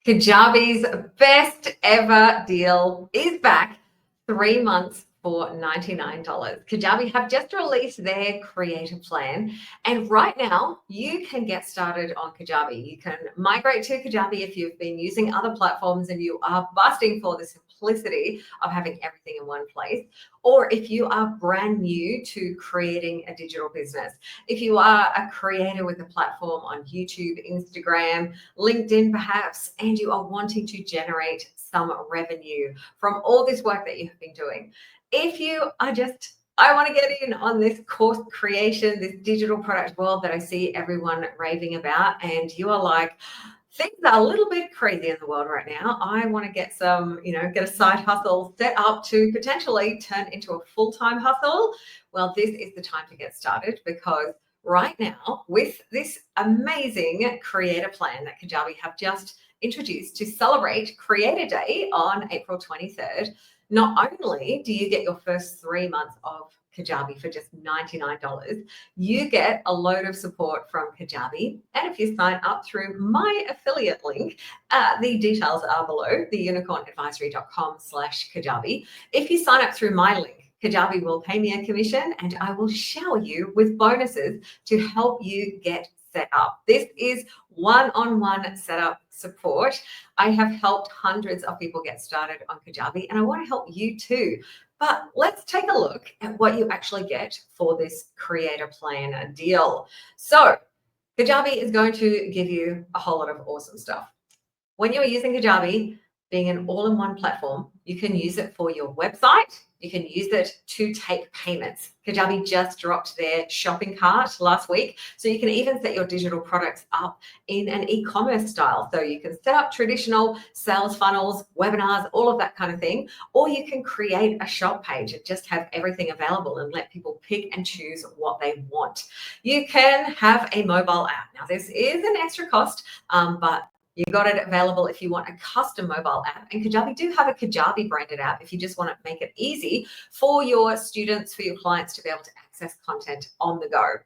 Kajabi's best ever deal is back. 3 months for $99. Kajabi have just released their creative plan. And right now, you can get started on Kajabi. You can migrate to Kajabi if you've been using other platforms and you are busting for the simplicity of having everything in one place. Or if you are brand new to creating a digital business. If you are a creator with a platform on YouTube, Instagram, LinkedIn perhaps, and you are wanting to generate some revenue from all this work that you have been doing. If you are just, I want to get in on this course creation, this digital product world that I see everyone raving about, and you are like, things are a little bit crazy in the world right now. I want to get some, get a side hustle set up to potentially turn into a full-time hustle. Well, this is the time to get started because right now, with this amazing creator plan that Kajabi have just introduced to celebrate Creator Day on April 23rd, not only do you get your first 3 months of Kajabi for just $99, you get a load of support from Kajabi. And if you sign up through my affiliate link, the details are below, theunicornadvisory.com/Kajabi. If you sign up through my link, Kajabi will pay me a commission and I will shower you with bonuses to help you get set up. This is one-on-one setup support. I have helped hundreds of people get started on Kajabi and I want to help you too. But let's take a look at what you actually get for this creator plan deal. So Kajabi is going to give you a whole lot of awesome stuff. When you're using Kajabi, being an all-in-one platform, you can use it for your website. You can use it to take payments. Kajabi just dropped their shopping cart last week. So you can even set your digital products up in an e-commerce style. So you can set up traditional sales funnels, webinars, all of that kind of thing. Or you can create a shop page and just have everything available and let people pick and choose what they want. You can have a mobile app. Now, this is an extra cost, but you got it available if you want a custom mobile app. And Kajabi do have a Kajabi branded app if you just want to make it easy for your students, for your clients to be able to access content on the go.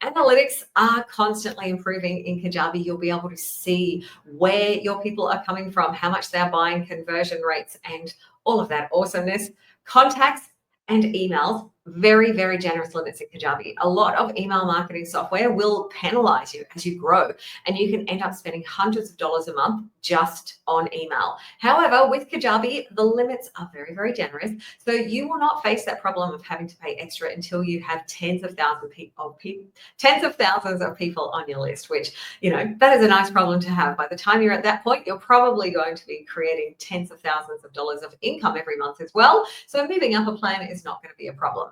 Analytics are constantly improving in Kajabi. You'll be able to see where your people are coming from, how much they're buying, conversion rates, and all of that awesomeness. Contacts and emails, very, very generous limits at Kajabi. A lot of email marketing software will penalize you as you grow, and you can end up spending hundreds of dollars a month just on email. However, with Kajabi, the limits are very, very generous. So you will not face that problem of having to pay extra until you have tens of thousands of people on your list, which, that is a nice problem to have. By the time you're at that point, you're probably going to be creating tens of thousands of dollars of income every month as well. So moving up a plan is not going to be a problem.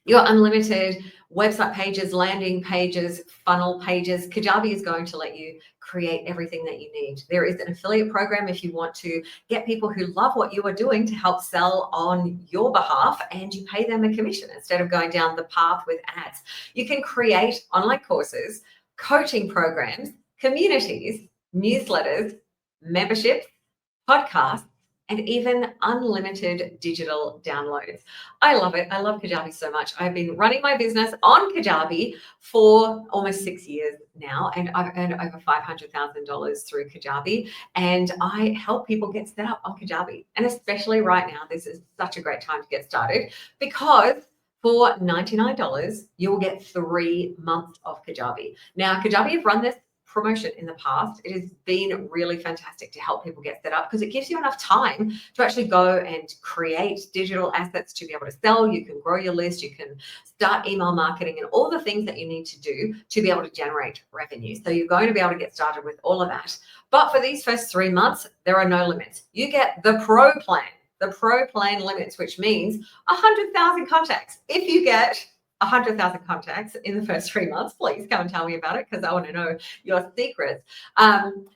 Your unlimited website pages, landing pages, funnel pages. Kajabi is going to let you create everything that you need. There is an affiliate program if you want to get people who love what you are doing to help sell on your behalf, and you pay them a commission instead of going down the path with ads. You can create online courses, coaching programs, communities, newsletters, memberships, podcasts, and even unlimited digital downloads. I love it. I love Kajabi so much. I've been running my business on Kajabi for almost 6 years now, and I've earned over $500,000 through Kajabi, and I help people get set up on Kajabi. And especially right now, this is such a great time to get started because for $99, you will get 3 months of Kajabi. Now, Kajabi have run this promotion in the past. It has been really fantastic to help people get set up because it gives you enough time to actually go and create digital assets to be able to sell. You can grow your list, you can start email marketing and all the things that you need to do to be able to generate revenue. So you're going to be able to get started with all of that. But for these first 3 months, there are no limits. You get the Pro plan. The Pro plan limits, which means 100,000 contacts. If you get 100,000 contacts in the first 3 months, please come and tell me about it because I want to know your secrets.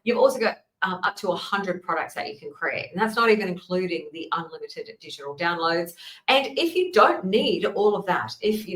You've also got up to 100 products that you can create. And that's not even including the unlimited digital downloads. And if you don't need all of that, if,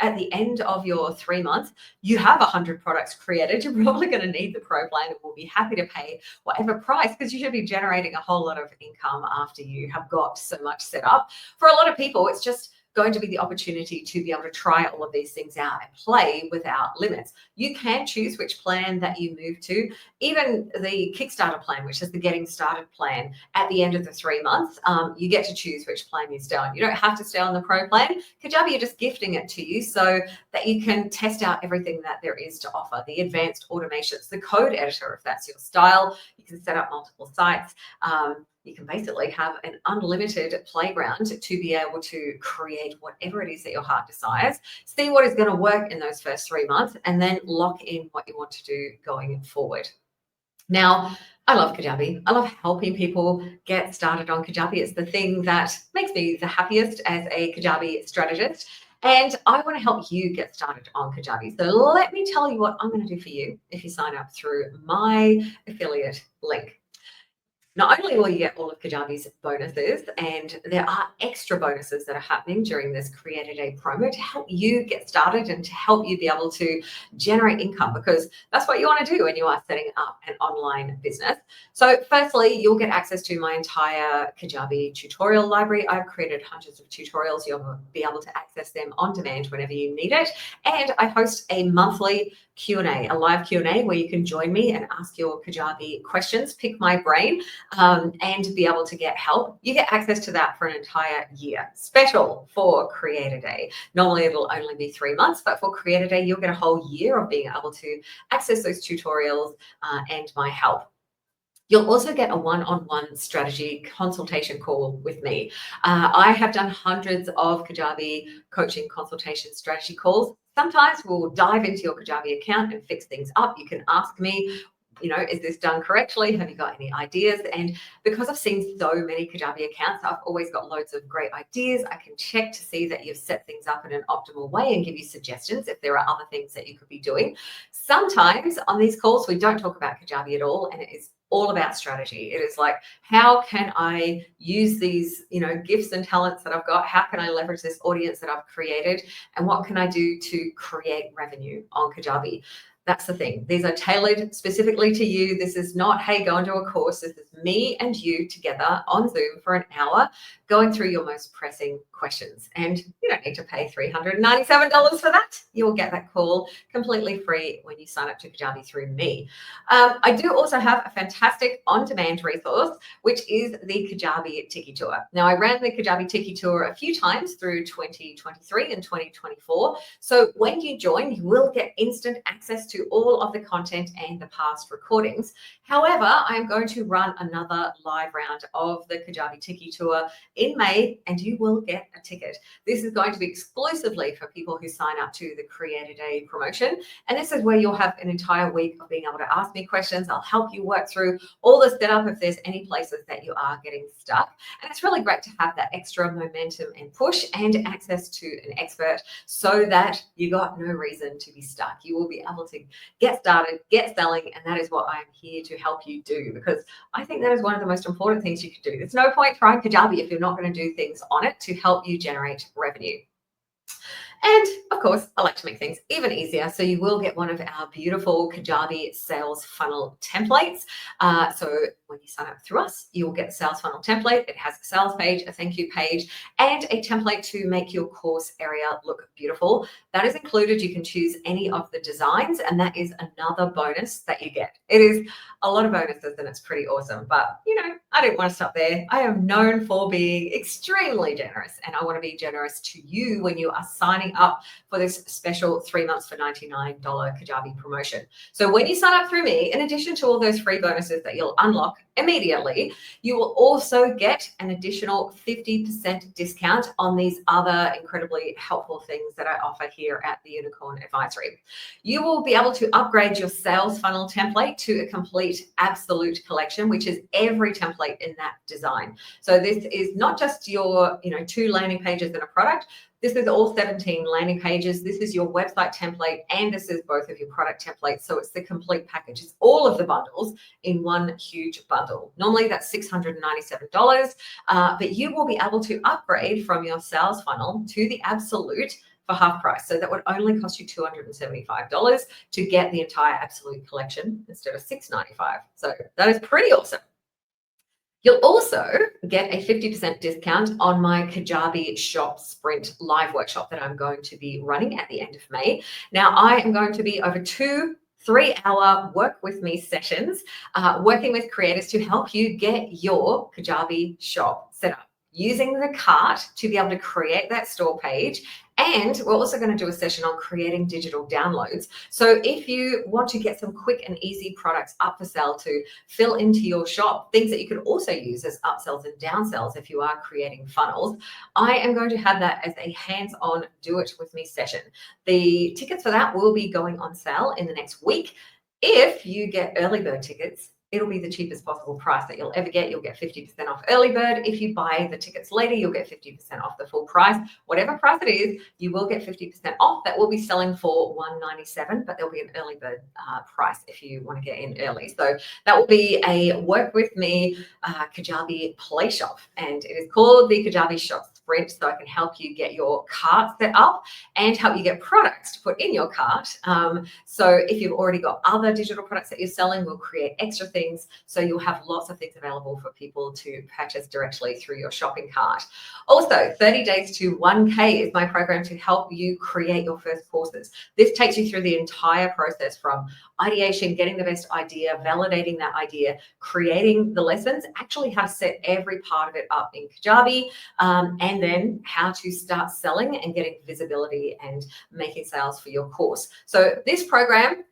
at the end of your 3 months, you have 100 products created, you're probably going to need the Pro plan and will be happy to pay whatever price because you should be generating a whole lot of income after you have got so much set up. For a lot of people, it's just going to be the opportunity to be able to try all of these things out and play without limits. You can choose which plan that you move to. Even the Kickstarter plan, which is the getting started plan, at the end of the 3 months, you get to choose which plan you stay on. You don't have to stay on the pro plan. Kajabi are just gifting it to you so that you can test out everything that there is to offer. The advanced automations, the code editor, if that's your style. You can set up multiple sites. You can basically have an unlimited playground to be able to create whatever it is that your heart desires, see what is going to work in those first 3 months, and then lock in what you want to do going forward. Now, I love Kajabi. I love helping people get started on Kajabi. It's the thing that makes me the happiest as a Kajabi strategist. And I want to help you get started on Kajabi. So let me tell you what I'm going to do for you if you sign up through my affiliate link. Not only will you get all of Kajabi's bonuses, and there are extra bonuses that are happening during this Create a Day promo to help you get started and to help you be able to generate income, because that's what you want to do when you are setting up an online business. So firstly, you'll get access to my entire Kajabi tutorial library. I've created hundreds of tutorials. You'll be able to access them on demand whenever you need it. And I host a monthly Q&A, a live Q&A where you can join me and ask your Kajabi questions, pick my brain, and be able to get help. You get access to that for an entire year, special for Create a Day. Normally it'll only be 3 months, but for Create a Day, you'll get a whole year of being able to access those tutorials and my help. You'll also get a one-on-one strategy consultation call with me. I have done hundreds of Kajabi coaching consultation strategy calls. Sometimes we'll dive into your Kajabi account and fix things up. You can ask me, is this done correctly? Have you got any ideas? And because I've seen so many Kajabi accounts, I've always got loads of great ideas. I can check to see that you've set things up in an optimal way and give you suggestions if there are other things that you could be doing. Sometimes on these calls, we don't talk about Kajabi at all, and it is all about strategy. It is like, how can I use these, gifts and talents that I've got? How can I leverage this audience that I've created? And what can I do to create revenue on Kajabi? That's the thing. These are tailored specifically to you. This is not, hey, go and do a course. This is me and you together on Zoom for an hour going through your most pressing questions. And you don't need to pay $397 for that. You will get that call completely free when you sign up to Kajabi through me. I do also have a fantastic on-demand resource, which is the Kajabi Tiki Tour. Now, I ran the Kajabi Tiki Tour a few times through 2023 and 2024. So when you join, you will get instant access to all of the content and the past recordings. However, I'm going to run another live round of the Kajabi Tiki Tour in May, and you will get a ticket. This is going to be exclusively for people who sign up to the Create a Day promotion. And this is where you'll have an entire week of being able to ask me questions. I'll help you work through all the setup if there's any places that you are getting stuck. And it's really great to have that extra momentum and push and access to an expert so that you got no reason to be stuck. You will be able to get started, get selling, and that is what I'm here to help you do, because I think that is one of the most important things you can do. There's no point trying Kajabi if you're not going to do things on it to help you generate revenue. And of course, I like to make things even easier. So you will get one of our beautiful Kajabi sales funnel templates. So when you sign up through us, you'll get the sales funnel template. It has a sales page, a thank you page, and a template to make your course area look beautiful. That is included. You can choose any of the designs, and that is another bonus that you get. It is a lot of bonuses, and it's pretty awesome. But, I didn't want to stop there. I am known for being extremely generous, and I want to be generous to you when you are signing up for this special 3 months for $99 Kajabi promotion. So when you sign up through me, in addition to all those free bonuses that you'll unlock immediately, you will also get an additional 50% discount on these other incredibly helpful things that I offer here at the Unicorn Advisory. You will be able to upgrade your sales funnel template to a complete absolute collection, which is every template in that design. So this is not just your 2 landing pages and a product. This is all 17 landing pages. This is your website template, and this is both of your product templates. So it's the complete package. It's all of the bundles in one huge bundle. Normally that's $697, but you will be able to upgrade from your sales funnel to the absolute for half price. So that would only cost you $275 to get the entire absolute collection instead of $695. So that is pretty awesome. You'll also get a 50% discount on my Kajabi Shop Sprint live workshop that I'm going to be running at the end of May. Now, I am going to be over 2 3-hour work with me sessions, working with creators to help you get your Kajabi shop set up using the cart to be able to create that store page. And we're also going to do a session on creating digital downloads. So if you want to get some quick and easy products up for sale to fill into your shop, things that you can also use as upsells and downsells if you are creating funnels, I am going to have that as a hands-on do it with me session. The tickets for that will be going on sale in the next week. If you get early bird tickets, it'll be the cheapest possible price that you'll ever get. You'll get 50% off early bird. If you buy the tickets later, you'll get 50% off the full price. Whatever price it is, you will get 50% off. That will be selling for $197, but there'll be an early bird price if you want to get in early. So that will be a work with me Kajabi play shop, and it is called the Kajabi Shop Sprint, so I can help you get your cart set up and help you get products to put in your cart. So if you've already got other digital products that you're selling, we'll create extra things, so you'll have lots of things available for people to purchase directly through your shopping cart. Also, 30 Days to 1K is my program to help you create your first courses. This takes you through the entire process from ideation, getting the best idea, validating that idea, creating the lessons, actually how to set every part of it up in Kajabi, and then how to start selling and getting visibility and making sales for your course. So this program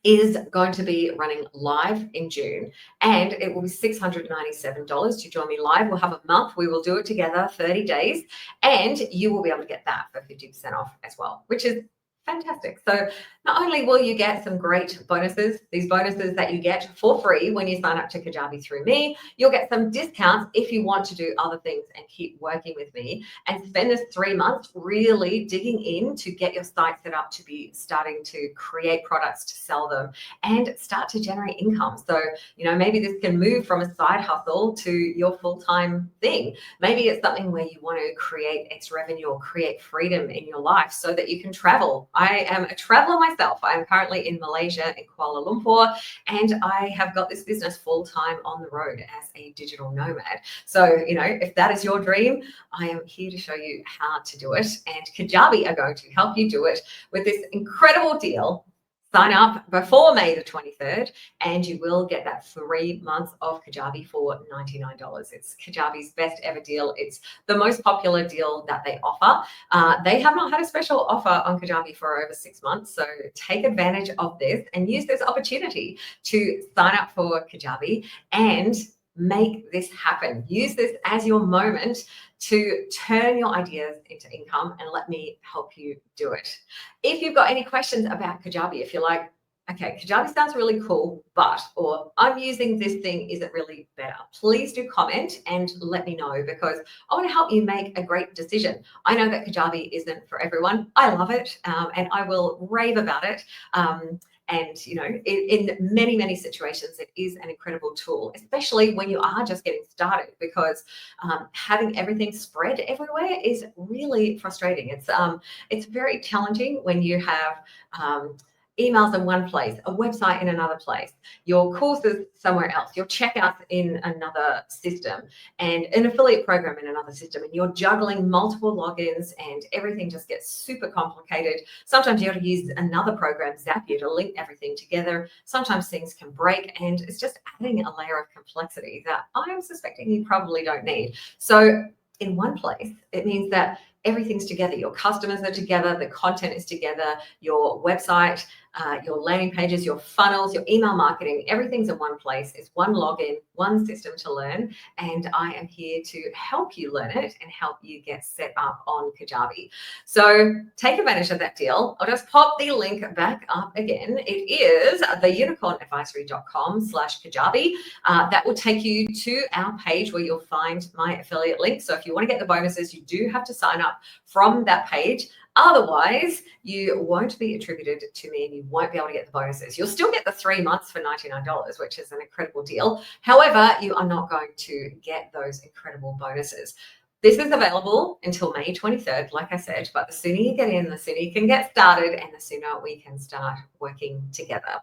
is going to be running live in June, and it will be $697 to join me live. We'll have a month. We will do it together, 30 days, and you will be able to get that for 50% off as well, which is fantastic. So not only will you get some great bonuses, these bonuses that you get for free when you sign up to Kajabi through me, you'll get some discounts if you want to do other things and keep working with me and spend this 3 months really digging in to get your site set up to be starting to create products, to sell them, and start to generate income. So, maybe this can move from a side hustle to your full-time thing. Maybe it's something where you want to create extra revenue or create freedom in your life so that you can travel. I am a traveler myself. I'm currently in Malaysia, in Kuala Lumpur, and I have got this business full-time on the road as a digital nomad. So, if that is your dream, I am here to show you how to do it. And Kajabi are going to help you do it with this incredible deal. Sign up before May the 23rd, and you will get that 3 months of Kajabi for $99. It's Kajabi's best ever deal. It's the most popular deal that they offer. They have not had a special offer on Kajabi for over 6 months, so take advantage of this and use this opportunity to sign up for Kajabi and make this happen. Use this as your moment to turn your ideas into income, and let me help you do it. If you've got any questions about Kajabi, if you're like, okay, Kajabi sounds really cool, or I'm using this thing, is it really better? Please do comment and let me know, because I want to help you make a great decision. I know that Kajabi isn't for everyone. I love it, and I will rave about it. And, in many, many situations, it is an incredible tool, especially when you are just getting started, because having everything spread everywhere is really frustrating. It's very challenging when you have emails in one place, a website in another place, your courses somewhere else, your checkouts in another system, and an affiliate program in another system, and you're juggling multiple logins, and everything just gets super complicated. Sometimes you have to use another program, Zapier, to link everything together. Sometimes things can break, and it's just adding a layer of complexity that I'm suspecting you probably don't need. So in one place, it means that everything's together. Your customers are together, the content is together, your website, your landing pages, your funnels, your email marketing, everything's in one place. It's one login, one system to learn, and I am here to help you learn it and help you get set up on Kajabi. So take advantage of that deal. I'll just pop the link back up again. It is theunicornadvisory.com/Kajabi. That will take you to our page where you'll find my affiliate link. So if you want to get the bonuses, you do have to sign up from that page. Otherwise, you won't be attributed to me and you won't be able to get the bonuses. You'll still get the 3 months for $99, which is an incredible deal. However, you are not going to get those incredible bonuses. This is available until May 23rd, like I said, but the sooner you get in, the sooner you can get started, and the sooner we can start working together.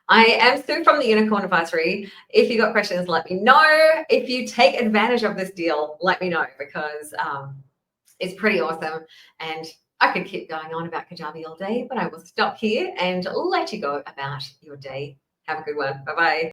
I am Sue from the Unicorn Advisory. If you got questions, let me know. If you take advantage of this deal, let me know, because it's pretty awesome. And I could keep going on about Kajabi all day, but I will stop here and let you go about your day. Have a good one. Bye-bye.